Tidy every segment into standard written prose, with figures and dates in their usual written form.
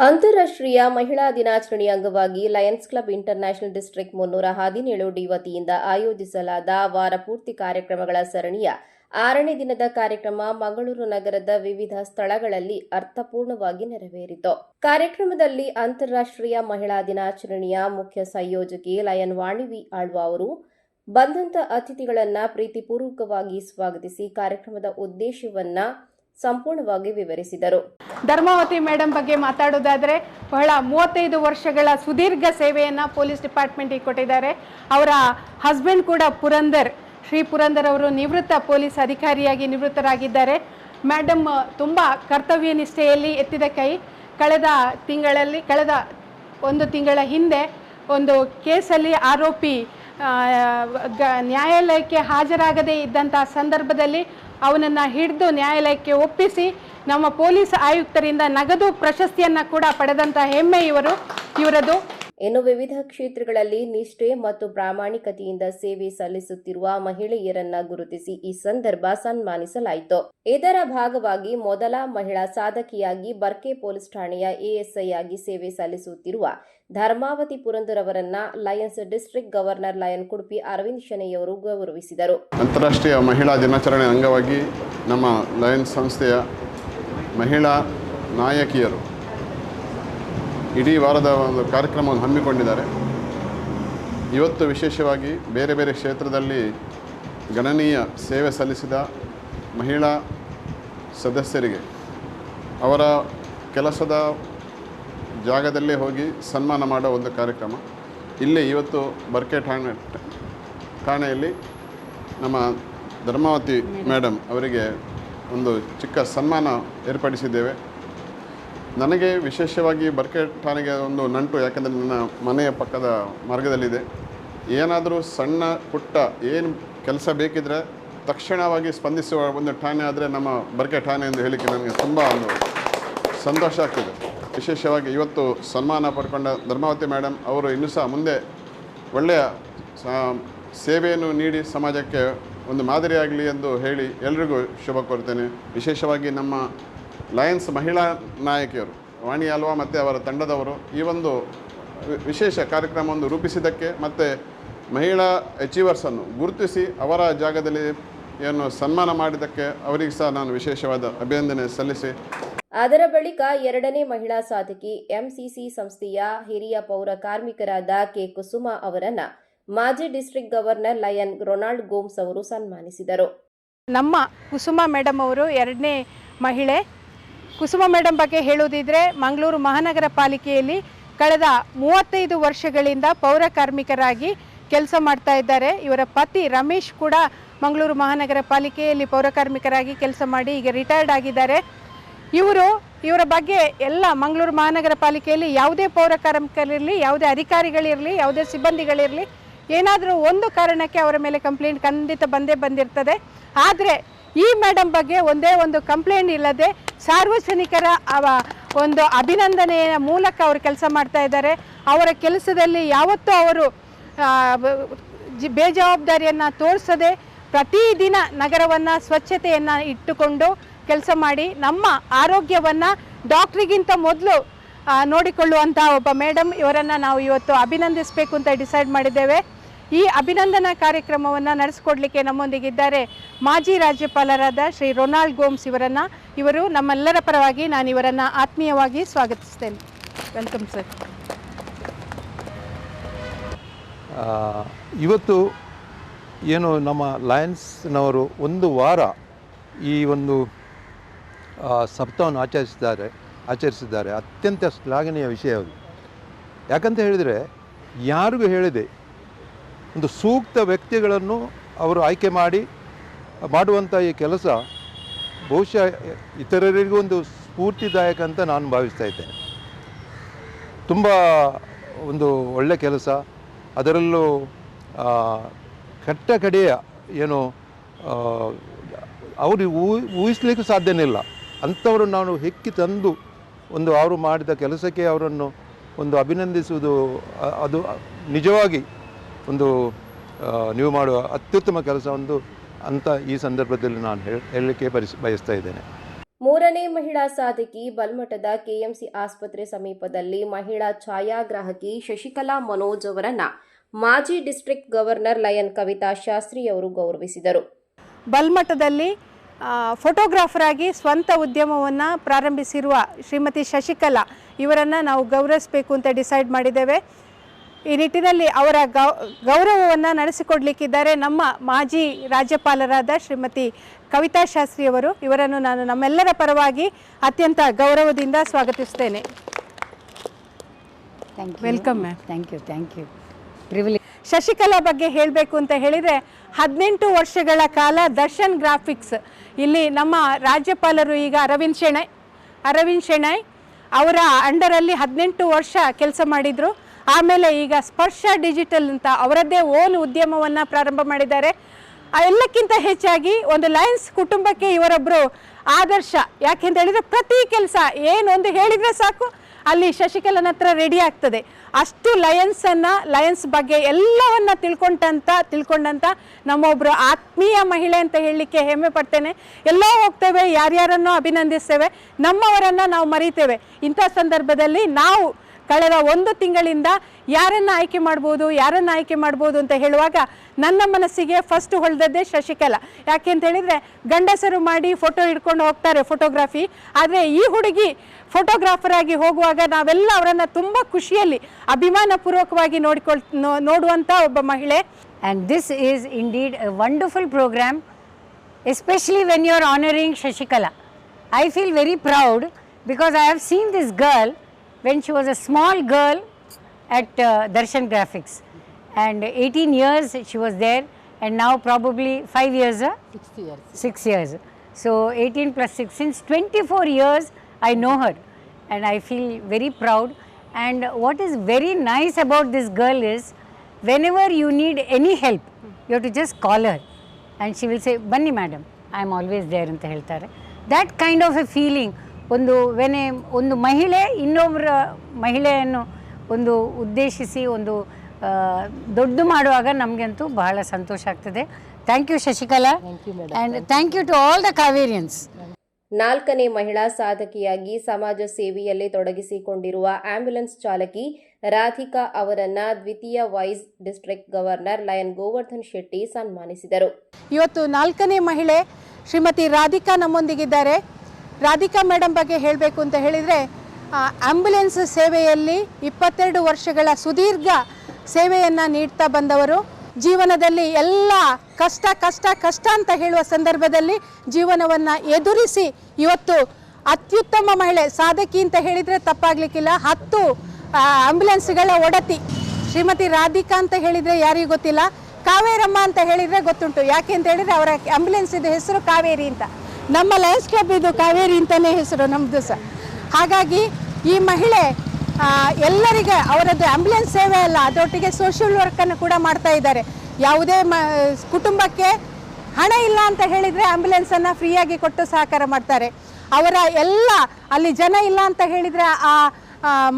ಅಂತಾರಾಷ್ಟ್ರೀಯ ಮಹಿಳಾ ದಿನಾಚರಣೆಯ ಅಂಗವಾಗಿ Lions club international district 317 D ವತಿಯಿಂದ ಆಯೋಜಿಸಲಾದ ವಾರಪೂರ್ತಿ ಕಾರ್ಯಕ್ರಮಗಳ ಸರಣಿಯ 6ನೇ ದಿನದ ಕಾರ್ಯಕ್ರಮ ಮಂಗಳೂರು ನಗರದ ವಿವಿಧ ಸ್ಥಳಗಳಲ್ಲಿ ಅರ್ಥಪೂರ್ಣವಾಗಿ ನೆರವೇರಿತು. ಕಾರ್ಯಕ್ರಮದಲ್ಲಿ ಅಂತಾರಾಷ್ಟ್ರೀಯ ಮಹಿಳಾ ದಿನಾಚರಣೆಯ ಮುಖ್ಯ ಸಂಯೋಜಕಿ ಲಯನ್ ವಾಣಿ ವಿ ಆಳ್ವ ಅವರು ಬಂದಂತ ಅತಿಥಿಗಳನ್ನು ಪ್ರೀತಿಪೂರ್ವಕವಾಗಿ ಸ್ವಾಗತಿಸಿ ಕಾರ್ಯಕ್ರಮದ ಉದ್ದೇಶವನ್ನ ಸಂಪೂರ್ಣವಾಗಿ ವಿವರಿಸಿದರು. ಧರ್ಮಾವತಿ ಮೇಡಮ್ ಬಗ್ಗೆ ಮಾತಾಡೋದಾದರೆ ಬಹಳ 35 ವರ್ಷಗಳ ಸುದೀರ್ಘ ಸೇವೆಯನ್ನು ಪೊಲೀಸ್ ಡಿಪಾರ್ಟ್ಮೆಂಟಿಗೆ ಕೊಟ್ಟಿದ್ದಾರೆ. ಅವರ ಹಸ್ಬೆಂಡ್ ಕೂಡ ಶ್ರೀ ಪುರಂದರ್ ಅವರು ನಿವೃತ್ತ ಪೊಲೀಸ್ ಅಧಿಕಾರಿಯಾಗಿ ನಿವೃತ್ತರಾಗಿದ್ದಾರೆ. ಮೇಡಮ್ ತುಂಬ ಕರ್ತವ್ಯ ನಿಷ್ಠೆಯಲ್ಲಿ ಎತ್ತಿದ ಕೈ. ಕಳೆದ ಒಂದು ತಿಂಗಳ ಹಿಂದೆ ಒಂದು ಕೇಸಲ್ಲಿ ಆರೋಪಿ ನ್ಯಾಯಾಲಯಕ್ಕೆ ಹಾಜರಾಗದೇ ಇದ್ದಂಥ ಸಂದರ್ಭದಲ್ಲಿ ಅವನನ್ನು ಹಿಡಿದು ನ್ಯಾಯಾಲಯಕ್ಕೆ ಒಪ್ಪಿಸಿ ನಮ್ಮ ಪೊಲೀಸ್ ಆಯುಕ್ತರಿಂದ ನಗದು ಪ್ರಶಸ್ತಿಯನ್ನು ಕೂಡ ಪಡೆದಂಥ ಹೆಮ್ಮೆ ಇವರದು. ಇನ್ನು ವಿವಿಧ ಕ್ಷೇತ್ರಗಳಲ್ಲಿ ನಿಷ್ಠೆ ಮತ್ತು ಪ್ರಾಮಾಣಿಕತೆಯಿಂದ ಸೇವೆ ಸಲ್ಲಿಸುತ್ತಿರುವ ಮಹಿಳೆಯರನ್ನ ಗುರುತಿಸಿ ಈ ಸಂದರ್ಭ ಸನ್ಮಾನಿಸಲಾಯಿತು. ಇದರ ಭಾಗವಾಗಿ ಮೊದಲ ಮಹಿಳಾ ಸಾಧಕಿಯಾಗಿ ಬರ್ಕೆ ಪೊಲೀಸ್ ಠಾಣೆಯ ಎಎಸ್ಐ ಆಗಿ ಸೇವೆ ಸಲ್ಲಿಸುತ್ತಿರುವ ಧರ್ಮಾವತಿ ಪುರಂದರ್ ಅವರನ್ನ Lions district governor Lion Kudupi Arvind ಶೆಣೈಯವರು ಗೌರವಿಸಿದರು. ಅಂತಾರಾಷ್ಟ್ರೀಯ ಮಹಿಳಾ ದಿನಾಚರಣೆ ಅಂಗವಾಗಿ ನಮ್ಮ ಲಯನ್ಸ್ ಸಂಸ್ಥೆಯ ಮಹಿಳಾ ನಾಯಕಿಯರು ಇಡೀ ವಾರದ ಒಂದು ಕಾರ್ಯಕ್ರಮವನ್ನು ಹಮ್ಮಿಕೊಂಡಿದ್ದಾರೆ. ಇವತ್ತು ವಿಶೇಷವಾಗಿ ಬೇರೆ ಬೇರೆ ಕ್ಷೇತ್ರದಲ್ಲಿ ಗಣನೀಯ ಸೇವೆ ಸಲ್ಲಿಸಿದ ಮಹಿಳಾ ಸದಸ್ಯರಿಗೆ ಅವರ ಕೆಲಸದ ಜಾಗದಲ್ಲೇ ಹೋಗಿ ಸನ್ಮಾನ ಮಾಡೋ ಒಂದು ಕಾರ್ಯಕ್ರಮ ಇಲ್ಲೇ ಇವತ್ತು ಬರ್ಕೆ ಠಾಣೆಯಲ್ಲಿ ನಮ್ಮ ಧರ್ಮಾವತಿ ಮೇಡಮ್ ಅವರಿಗೆ ಒಂದು ಚಿಕ್ಕ ಸನ್ಮಾನ ಏರ್ಪಡಿಸಿದ್ದೇವೆ. ನನಗೆ ವಿಶೇಷವಾಗಿ ಬರ್ಕೆ ಠಾಣೆಗೆ ಒಂದು ನಂಟು, ಯಾಕೆಂದರೆ ನನ್ನ ಮನೆಯ ಪಕ್ಕದ ಮಾರ್ಗದಲ್ಲಿದೆ. ಏನಾದರೂ ಸಣ್ಣ ಪುಟ್ಟ ಏನು ಕೆಲಸ ಬೇಕಿದ್ರೆ ತಕ್ಷಣವಾಗಿ ಸ್ಪಂದಿಸುವ ಒಂದು ಠಾಣೆ ಆದರೆ ನಮ್ಮ ಬರ್ಕೆ ಠಾಣೆ ಎಂದು ಹೇಳಿಕೆ ನನಗೆ ತುಂಬ ಒಂದು ಸಂತೋಷ ಆಗ್ತಿದೆ. ವಿಶೇಷವಾಗಿ ಇವತ್ತು ಸನ್ಮಾನ ಪಡ್ಕೊಂಡ ಧರ್ಮಾವತಿ ಮೇಡಮ್ ಅವರು ಇನ್ನೂ ಸಹ ಮುಂದೆ ಒಳ್ಳೆಯ ಸೇವೆಯನ್ನು ನೀಡಿ ಸಮಾಜಕ್ಕೆ ಒಂದು ಮಾದರಿಯಾಗಲಿ ಎಂದು ಹೇಳಿ ಎಲ್ರಿಗೂ ಶುಭ ಕೋರ್ತೇನೆ. ವಿಶೇಷವಾಗಿ ನಮ್ಮ ಲಯನ್ಸ್ ಮಹಿಳಾ ನಾಯಕಿಯರು ವಾಣಿ ಆಳ್ವ ಮತ್ತು ಅವರ ತಂಡದವರು ಈ ಒಂದು ವಿಶೇಷ ಕಾರ್ಯಕ್ರಮವನ್ನು ರೂಪಿಸಿದ್ದಕ್ಕೆ ಮತ್ತು ಮಹಿಳಾ ಅಚೀವರ್ಸನ್ನು ಗುರುತಿಸಿ ಅವರ ಜಾಗದಲ್ಲಿ ಏನು ಸನ್ಮಾನ ಮಾಡಿದ್ದಕ್ಕೆ ಅವರಿಗೆ ಸಹ ನಾನು ವಿಶೇಷವಾದ ಅಭಿನಂದನೆ ಸಲ್ಲಿಸಿ, ಅದರ ಬಳಿಕ 2ನೇ ಮಹಿಳಾ ಸಾಧಕಿ ಎಂಸಿಸಿ ಸಂಸ್ಥೆಯ ಹಿರಿಯ ಪೌರ ಕಾರ್ಮಿಕರಾದ ಕೆ ಕುಸುಮಾ ಅವರನ್ನ ಮಾಜಿ district governor lion Ronald Gomes ಅವರು ಸನ್ಮಾನಿಸಿದರು. ನಮ್ಮ ಕುಸುಮಾ ಮೇಡಮ್ ಅವರು 2ನೇ ಮಹಿಳೆ. ಕುಸುಮಾ ಮೇಡಮ್ ಬಗ್ಗೆ ಹೇಳುವುದಿದ್ರೆ ಮಂಗಳೂರು ಮಹಾನಗರ ಪಾಲಿಕೆಯಲ್ಲಿ ಕಳೆದ 35 ವರ್ಷಗಳಿಂದ ಪೌರ ಕಾರ್ಮಿಕರಾಗಿ ಕೆಲಸ ಮಾಡ್ತಾ ಇದ್ದಾರೆ. ಇವರ ಪತಿ ರಮೇಶ್ ಕೂಡ ಮಂಗಳೂರು ಮಹಾನಗರ ಪಾಲಿಕೆಯಲ್ಲಿ ಪೌರ ಕಾರ್ಮಿಕರಾಗಿ ಕೆಲಸ ಮಾಡಿ ಈಗ ರಿಟೈರ್ಡ್ ಆಗಿದ್ದಾರೆ. ಇವರ ಬಗ್ಗೆ ಎಲ್ಲ ಮಂಗಳೂರು ಮಹಾನಗರ ಪಾಲಿಕೆಯಲ್ಲಿ ಯಾವುದೇ ಪೌರ ಕಾರ್ಮಿಕರಿರಲಿ, ಯಾವುದೇ ಅಧಿಕಾರಿಗಳಿರಲಿ, ಯಾವುದೇ ಸಿಬ್ಬಂದಿಗಳಿರಲಿ, ಏನಾದರೂ ಒಂದು ಕಾರಣಕ್ಕೆ ಅವರ ಮೇಲೆ ಕಂಪ್ಲೇಂಟ್ ಖಂಡಿತ ಬಂದಿರ್ತದೆ. ಆದರೆ ಈ ಮೇಡಮ್ ಬಗ್ಗೆ ಒಂದೇ ಒಂದು ಕಂಪ್ಲೇಂಟ್ ಇಲ್ಲದೆ ಸಾರ್ವಜನಿಕರ ಒಂದು ಅಭಿನಂದನೆಯ ಮೂಲಕ ಅವರು ಕೆಲಸ ಮಾಡ್ತಾ ಇದ್ದಾರೆ. ಅವರ ಕೆಲಸದಲ್ಲಿ ಯಾವತ್ತೂ ಅವರು ಬೇಜವಾಬ್ದಾರಿಯನ್ನು ತೋರಿಸದೆ ಪ್ರತಿದಿನ ನಗರವನ್ನು ಸ್ವಚ್ಛತೆಯನ್ನು ಇಟ್ಟುಕೊಂಡು ಕೆಲಸ ಮಾಡಿ ನಮ್ಮ ಆರೋಗ್ಯವನ್ನು ಡಾಕ್ಟ್ರಿಗಿಂತ ಮೊದಲು ನೋಡಿಕೊಳ್ಳುವಂಥ ಒಬ್ಬ ಮೇಡಮ್, ಇವರನ್ನು ನಾವು ಇವತ್ತು ಅಭಿನಂದಿಸಬೇಕು ಅಂತ ಡಿಸೈಡ್ ಮಾಡಿದ್ದೇವೆ. ಈ ಅಭಿನಂದನಾ ಕಾರ್ಯಕ್ರಮವನ್ನು ನಡೆಸಿಕೊಡ್ಲಿಕ್ಕೆ ನಮ್ಮೊಂದಿಗಿದ್ದಾರೆ ಮಾಜಿ ರಾಜ್ಯಪಾಲರಾದ ಶ್ರೀ ರೊನಾಲ್ಡ್ ಗೋಮ್ಸ್ ಇವರು ನಮ್ಮೆಲ್ಲರ ಪರವಾಗಿ ನಾನು ಇವರನ್ನು ಆತ್ಮೀಯವಾಗಿ ಸ್ವಾಗತಿಸ್ತೇನೆ. Welcome sir. ಇವತ್ತು ಏನು ನಮ್ಮ ಲಯನ್ಸ್ನವರು ಒಂದು ವಾರ ಈ ಒಂದು ಸಪ್ತಾಹವನ್ನು ಆಚರಿಸಿದ್ದಾರೆ. ಅತ್ಯಂತ ಶ್ಲಾಘನೀಯ ವಿಷಯ ಅದು. ಯಾಕಂತ ಹೇಳಿದರೆ ಯಾರಿಗೂ ಹೇಳಿದೆ ಒಂದು ಸೂಕ್ತ ವ್ಯಕ್ತಿಗಳನ್ನು ಅವರು ಆಯ್ಕೆ ಮಾಡುವಂಥ ಈ ಕೆಲಸ ಬಹುಶಃ ಇತರರಿಗೂ ಒಂದು ಸ್ಫೂರ್ತಿದಾಯಕ ಅಂತ ನಾನು ಭಾವಿಸ್ತಾ ಇದ್ದೇನೆ. ತುಂಬ ಒಂದು ಒಳ್ಳೆಯ ಕೆಲಸ, ಅದರಲ್ಲೂ ಕಡೆಯ ಏನು ಅವರು ಊಹಿಸ್ಲಿಕ್ಕೂ ಸಾಧ್ಯನೇ ಇಲ್ಲ ಅಂಥವರು ನಾನು ಹೆಕ್ಕಿ ತಂದು ಅವರು ಮಾಡಿದ ಕೆಲಸಕ್ಕೆ ಅವರನ್ನು ಒಂದು ಅಭಿನಂದಿಸುವುದು ಅದು ನಿಜವಾಗಿ ಒಂದು ನೀವು ಮಾಡುವ ಅತ್ಯುತ್ತಮ ಕೆಲಸ ಅಂತ ಈ ಸಂದರ್ಭದಲ್ಲಿ ನಾನು ಹೇಳಲಿಕ್ಕೆ ಬಯಸ್ತಾ ಇದ್ದೇನೆ. ಮೂರನೇ ಮಹಿಳಾ ಸಾಧಕಿ ಬಲ್ಮಠದ ಕೆಎಂಸಿ ಆಸ್ಪತ್ರೆ ಸಮೀಪದಲ್ಲಿ ಮಹಿಳಾ ಛಾಯಾಗ್ರಾಹಕಿ ಶಶಿಕಲಾ ಮನೋಜ್ ಅವರನ್ನ ಮಾಜಿ district governor lion Kavitha Shastri ಅವರು ಗೌರವಿಸಿದರು. ಬಲ್ಮಠದಲ್ಲಿ ಫೋಟೋಗ್ರಾಫರ್ ಆಗಿ ಸ್ವಂತ ಉದ್ಯಮವನ್ನು ಪ್ರಾರಂಭಿಸಿರುವ ಶ್ರೀಮತಿ ಶಶಿಕಲಾ ಇವರನ್ನು ನಾವು ಗೌರವಿಸಬೇಕು ಅಂತ ಡಿಸೈಡ್ ಮಾಡಿದ್ದೇವೆ. ಈ ನಿಟ್ಟಿನಲ್ಲಿ ಅವರ ಗೌರವವನ್ನು ನಡೆಸಿಕೊಡ್ಲಿಕ್ಕಿದ್ದಾರೆ ನಮ್ಮ ಮಾಜಿ ರಾಜ್ಯಪಾಲರಾದ ಶ್ರೀಮತಿ ಕವಿತಾ ಶಾಸ್ತ್ರಿ ಅವರು. ಇವರನ್ನು ನಾನು ನಮ್ಮೆಲ್ಲರ ಪರವಾಗಿ ಅತ್ಯಂತ ಗೌರವದಿಂದ ಸ್ವಾಗತಿಸ್ತೇನೆ. Welcome ma'am. Thank you privilege. Shashikala ಬಗ್ಗೆ ಹೇಳಬೇಕು ಅಂತ ಹೇಳಿದರೆ 18 ವರ್ಷಗಳ ಕಾಲ ದರ್ಶನ್ ಗ್ರಾಫಿಕ್ಸ್ ಇಲ್ಲಿ ನಮ್ಮ ರಾಜ್ಯಪಾಲರು ಈಗ ಅರವಿಂದ್ ಶೆಣೈ ಅವರ ಅಂಡರಲ್ಲಿ 18 ವರ್ಷ ಕೆಲಸ ಮಾಡಿದರು. ಆಮೇಲೆ ಈಗ ಸ್ಪರ್ಶ ಡಿಜಿಟಲ್ ಅಂತ ಅವರದ್ದೇ ಓನ್ ಉದ್ಯಮವನ್ನು ಪ್ರಾರಂಭ ಮಾಡಿದ್ದಾರೆ. ಎಲ್ಲಕ್ಕಿಂತ ಹೆಚ್ಚಾಗಿ ಒಂದು ಲಯನ್ಸ್ ಕುಟುಂಬಕ್ಕೆ ಇವರೊಬ್ಬರು ಆದರ್ಶ. ಯಾಕೆಂತ ಹೇಳಿದರೆ ಪ್ರತಿ ಕೆಲಸ ಏನೊಂದು ಹೇಳಿದರೆ ಸಾಕು ಅಲ್ಲಿ ಶಶಿಕಲನ ಹತ್ರ ರೆಡಿ ಆಗ್ತದೆ. ಅಷ್ಟು ಲಯನ್ಸ್ ಬಗ್ಗೆ ಎಲ್ಲವನ್ನ ತಿಳ್ಕೊಂಡಂತ ನಮ್ಮೊಬ್ಬರು ಆತ್ಮೀಯ ಮಹಿಳೆ ಅಂತ ಹೇಳಲಿಕ್ಕೆ ಹೆಮ್ಮೆ ಪಡ್ತೇನೆ. ಎಲ್ಲೋ ಹೋಗ್ತೇವೆ, ಯಾರ್ಯಾರನ್ನೋ ಅಭಿನಂದಿಸ್ತೇವೆ, ನಮ್ಮವರನ್ನು ನಾವು ಮರಿತೇವೆ. ಇಂಥ ಸಂದರ್ಭದಲ್ಲಿ ನಾವು ಕಳೆದ 1 ತಿಂಗಳಿಂದ ಯಾರನ್ನು ಆಯ್ಕೆ ಮಾಡ್ಬೋದು ಅಂತ ಹೇಳುವಾಗ ನನ್ನ ಮನಸ್ಸಿಗೆ ಫಸ್ಟ್ ಹೊಳೆದದ್ದೇ ಶಶಿಕಲಾ. ಯಾಕೆ ಅಂತ ಹೇಳಿದರೆ ಗಂಡಸರು ಮಾಡಿ ಫೋಟೋ ಹಿಡ್ಕೊಂಡು ಹೋಗ್ತಾರೆ ಫೋಟೋಗ್ರಫಿ, ಆದರೆ ಈ ಹುಡುಗಿ ಫೋಟೋಗ್ರಾಫರ್ ಆಗಿ ಹೋಗುವಾಗ ನಾವೆಲ್ಲ ಅವರನ್ನು ತುಂಬ ಖುಷಿಯಲ್ಲಿ ಅಭಿಮಾನಪೂರ್ವಕವಾಗಿ ನೋಡುವಂಥ ಒಬ್ಬ ಮಹಿಳೆ. And this is indeed a wonderful program, especially when you are honoring Shashikala. I feel very proud because I have seen this girl when she was a small girl at Darshan Graphics, and 18 years she was there, and now probably 5 years, 6 years. So 18 plus 6, since 24 years I know her, and I feel very proud. And what is very nice about this girl is whenever you need any help, you have to just call her and she will say, "Banni madam, I am always there" anta heltare. That kind of a feeling, ಒಂದು ಮಹಿಳೆ ಇನ್ನೊಬ್ಬರ ಮಹಿಳೆಯನ್ನು ಒಂದು ಉದ್ದೇಶಿಸಿ ಒಂದು ದೊಡ್ಡ ಮಾಡುವಾಗ ನಮಗಂತೂ ಬಹಳ ಸಂತೋಷ ಆಗ್ತದೆ. Thank you Shashikala, and thank you to all the Kaverians. 4ನೇ ಮಹಿಳಾ ಸಾಧಕಿಯಾಗಿ ಸಮಾಜ ಸೇವೆಯಲ್ಲಿ ತೊಡಗಿಸಿಕೊಂಡಿರುವ ಆಂಬ್ಯುಲೆನ್ಸ್ ಚಾಲಕಿ ರಾಧಿಕಾ ಅವರನ್ನ ದ್ವಿತೀಯ vice district governor lion Govardhan Shetty ಸನ್ಮಾನಿಸಿದರು. ಇವತ್ತು 4ನೇ ಮಹಿಳೆ ಶ್ರೀಮತಿ ರಾಧಿಕಾ ನಮ್ಮೊಂದಿಗಿದ್ದಾರೆ. ರಾಧಿಕಾ ಮೇಡಮ್ ಬಗ್ಗೆ ಹೇಳಬೇಕು ಅಂತ ಹೇಳಿದರೆ ಆಂಬ್ಯುಲೆನ್ಸ್ ಸೇವೆಯಲ್ಲಿ 22 ವರ್ಷಗಳ ಸುದೀರ್ಘ ಸೇವೆಯನ್ನು ನೀಡ್ತಾ ಬಂದವರು. ಜೀವನದಲ್ಲಿ ಎಲ್ಲ ಕಷ್ಟ ಅಂತ ಹೇಳುವ ಸಂದರ್ಭದಲ್ಲಿ ಜೀವನವನ್ನು ಎದುರಿಸಿ ಇವತ್ತು ಅತ್ಯುತ್ತಮ ಮಹಿಳೆ ಸಾಧಕಿ ಅಂತ ಹೇಳಿದರೆ ತಪ್ಪಾಗಲಿಕ್ಕಿಲ್ಲ. 10 ಆಂಬ್ಯುಲೆನ್ಸ್ಗಳ ಒಡತಿ ಶ್ರೀಮತಿ ರಾಧಿಕಾ ಅಂತ ಹೇಳಿದರೆ ಯಾರಿಗೂ ಗೊತ್ತಿಲ್ಲ, ಕಾವೇರಮ್ಮ ಅಂತ ಹೇಳಿದರೆ ಗೊತ್ತುಂಟು. ಯಾಕೆ ಅಂತ ಹೇಳಿದರೆ ಅವರ ಆಂಬ್ಯುಲೆನ್ಸ್ ಇದು ಹೆಸರು ಕಾವೇರಿ ಅಂತ. ನಮ್ಮ ಲಯನ್ಸ್ ಕ್ಲಬ್ ಇದು ಕಾವೇರಿ ಅಂತಲೇ ಹೆಸರು ನಮ್ಮದು ಸಹ. ಹಾಗಾಗಿ ಈ ಮಹಿಳೆ ಎಲ್ಲರಿಗೆ ಅವರದ್ದು ಆಂಬ್ಯುಲೆನ್ಸ್ ಸೇವೆ ಅಲ್ಲ, ಅದರೊಟ್ಟಿಗೆ ಸೋಷಿಯಲ್ ವರ್ಕನ್ನು ಕೂಡ ಮಾಡ್ತಾ ಇದ್ದಾರೆ. ಯಾವುದೇ ಕುಟುಂಬಕ್ಕೆ ಹಣ ಇಲ್ಲ ಅಂತ ಹೇಳಿದರೆ ಆಂಬ್ಯುಲೆನ್ಸನ್ನು ಫ್ರೀಯಾಗಿ ಕೊಟ್ಟು ಸಹಕಾರ ಮಾಡ್ತಾರೆ. ಅವರ ಎಲ್ಲ ಅಲ್ಲಿ ಜನ ಇಲ್ಲ ಅಂತ ಹೇಳಿದರೆ ಆ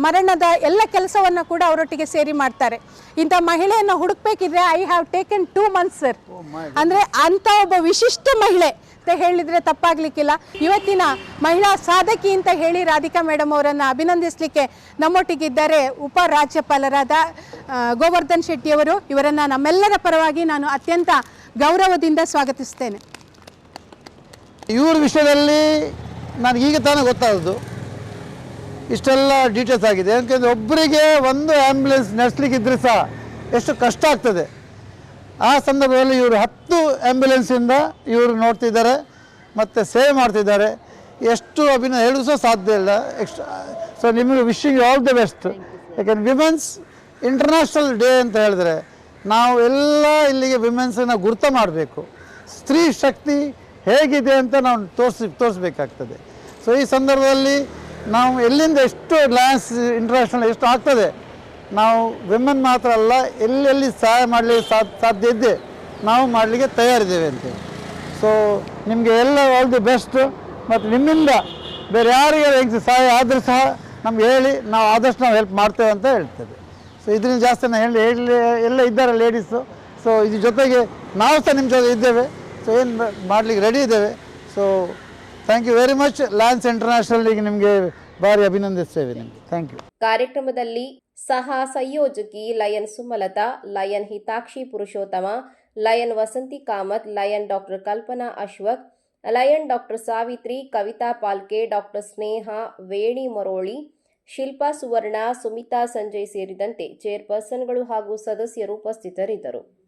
ಮರಣದ ಎಲ್ಲ ಕೆಲಸವನ್ನು ಕೂಡ ಅವರೊಟ್ಟಿಗೆ ಸೇರಿ ಮಾಡ್ತಾರೆ. ಇಂಥ ಮಹಿಳೆಯನ್ನು ಹುಡುಕ್ಬೇಕಿದ್ರೆ I have taken 2 months sir. ಅಂದರೆ ಅಂಥ ಒಬ್ಬ ವಿಶಿಷ್ಟ ಮಹಿಳೆ ಅಂತ ಹೇಳಿದರೆ ತಪ್ಪಾಗಲಿಕ್ಕಿಲ್ಲ. ಇವತ್ತಿನ ಮಹಿಳಾ ಸಾಧಕಿ ಅಂತ ಹೇಳಿ ರಾಧಿಕಾ ಮೇಡಮ್ ಅವರನ್ನು ಅಭಿನಂದಿಸಲಿಕ್ಕೆ ನಮ್ಮೊಟ್ಟಿಗಿದ್ದಾರೆ ಉಪ ರಾಜ್ಯಪಾಲರಾದ ಗೋವರ್ಧನ್ ಶೆಟ್ಟಿಯವರು. ಇವರನ್ನು ನಮ್ಮೆಲ್ಲರ ಪರವಾಗಿ ನಾನು ಅತ್ಯಂತ ಗೌರವದಿಂದ ಸ್ವಾಗತಿಸ್ತೇನೆ. ಇವ್ರ ವಿಷಯದಲ್ಲಿ ನನಗೀಗ ತಾನೇ ಗೊತ್ತಾಗೋದು, ಇಷ್ಟೆಲ್ಲ ಡೀಟೇಲ್ಸ್ ಆಗಿದೆ. ಯಾಕೆಂದರೆ ಒಬ್ಬರಿಗೆ ಒಂದು ಆ್ಯಂಬುಲೆನ್ಸ್ ನಡೆಸಲಿಕ್ಕಿದ್ರೆ ಸಹ ಎಷ್ಟು ಕಷ್ಟ ಆಗ್ತದೆ. ಆ ಸಂದರ್ಭದಲ್ಲಿ ಇವರು 10 ಆ್ಯಂಬುಲೆನ್ಸಿಂದ ಇವರು ನೋಡ್ತಿದ್ದಾರೆ ಮತ್ತು ಸೇವೆ ಮಾಡ್ತಿದ್ದಾರೆ. ಎಷ್ಟು ಹೇಳಲು ಸಹ ಸಾಧ್ಯ ಇಲ್ಲ. ಸೊ ನಿಮಗೆ ವಿಶಿಂಗ್ ಆಲ್ ದ ಬೆಸ್ಟ್. ಯಾಕೆಂದರೆ ವಿಮೆನ್ಸ್ ಇಂಟರ್ನ್ಯಾಷನಲ್ ಡೇ ಅಂತ ಹೇಳಿದ್ರೆ ನಾವು ಎಲ್ಲ ಇಲ್ಲಿಗೆ ವಿಮೆನ್ಸನ್ನು ಗುರುತ ಮಾಡಬೇಕು. ಸ್ತ್ರೀ ಶಕ್ತಿ ಹೇಗಿದೆ ಅಂತ ನಾವು ತೋರಿಸ್ಬೇಕಾಗ್ತದೆ. ಸೊ ಈ ಸಂದರ್ಭದಲ್ಲಿ ನಾವು ಎಲ್ಲಿಂದ ಎಷ್ಟು ಲಯನ್ಸ್ ಇಂಟರ್ನ್ಯಾಷನಲ್ ಎಷ್ಟು ಆಗ್ತದೆ, ನಾವು ವಿಮೆನ್ ಮಾತ್ರ ಅಲ್ಲ, ಎಲ್ಲೆಲ್ಲಿ ಸಹಾಯ ಮಾಡಲಿಕ್ಕೆ ಸಾಧ್ಯ ಇದ್ದೆ ನಾವು ಮಾಡಲಿಕ್ಕೆ ತಯಾರಿದ್ದೇವೆ ಅಂತೇಳಿ. ಸೊ ನಿಮಗೆ ಎಲ್ಲ ಆಲ್ ದಿ ಬೆಸ್ಟ್. ಮತ್ತು ನಿಮ್ಮಿಂದ ಬೇರೆ ಯಾರಿಗೆ ಸಹಾಯ ಆದರೂ ಸಹ ನಮ್ಗೆ ಹೇಳಿ, ನಾವು ಆದಷ್ಟು ನಾವು ಹೆಲ್ಪ್ ಮಾಡ್ತೇವೆ ಅಂತ ಹೇಳ್ತೇವೆ. ಸೊ ಇದರಿಂದ ಜಾಸ್ತಿ ನಾನು ಹೇಳಿ ಎಲ್ಲ ಇದ್ದಾರೆ ಲೇಡೀಸು. ಸೊ ಇದ್ರ ಜೊತೆಗೆ ನಾವು ಸಹ ನಿಮ್ಮ ಜೊತೆ ಇದ್ದೇವೆ. ಸೊ ಏನು ಮಾಡಲಿಕ್ಕೆ ರೆಡಿ ಇದ್ದೇವೆ. So thank you very much. Lions ಇಂಟರ್ನ್ಯಾಷನಲ್ಗೆ ನಿಮಗೆ ಭಾರಿ ಅಭಿನಂದಿಸ್ತೇವೆ ನಿಮಗೆ. Thank you. ಕಾರ್ಯಕ್ರಮದಲ್ಲಿ ಸಹ ಸಂಯೋಜಕಿ Lion Sumalatha, Lion Hitakshi Purushottama, Lion Vasanti Kamath, Lion doctor Kalpana Ashwak, Lion doctor Savitri, Kavita Palke, doctor Sneha, Veni Maroli, Shilpa Suvarna, Sumita Sanjay ಸೇರಿದಂತೆ ಚೇರ್ಪರ್ಸನ್ಗಳು ಹಾಗೂ ಸದಸ್ಯರು ಉಪಸ್ಥಿತರಿದ್ದರು.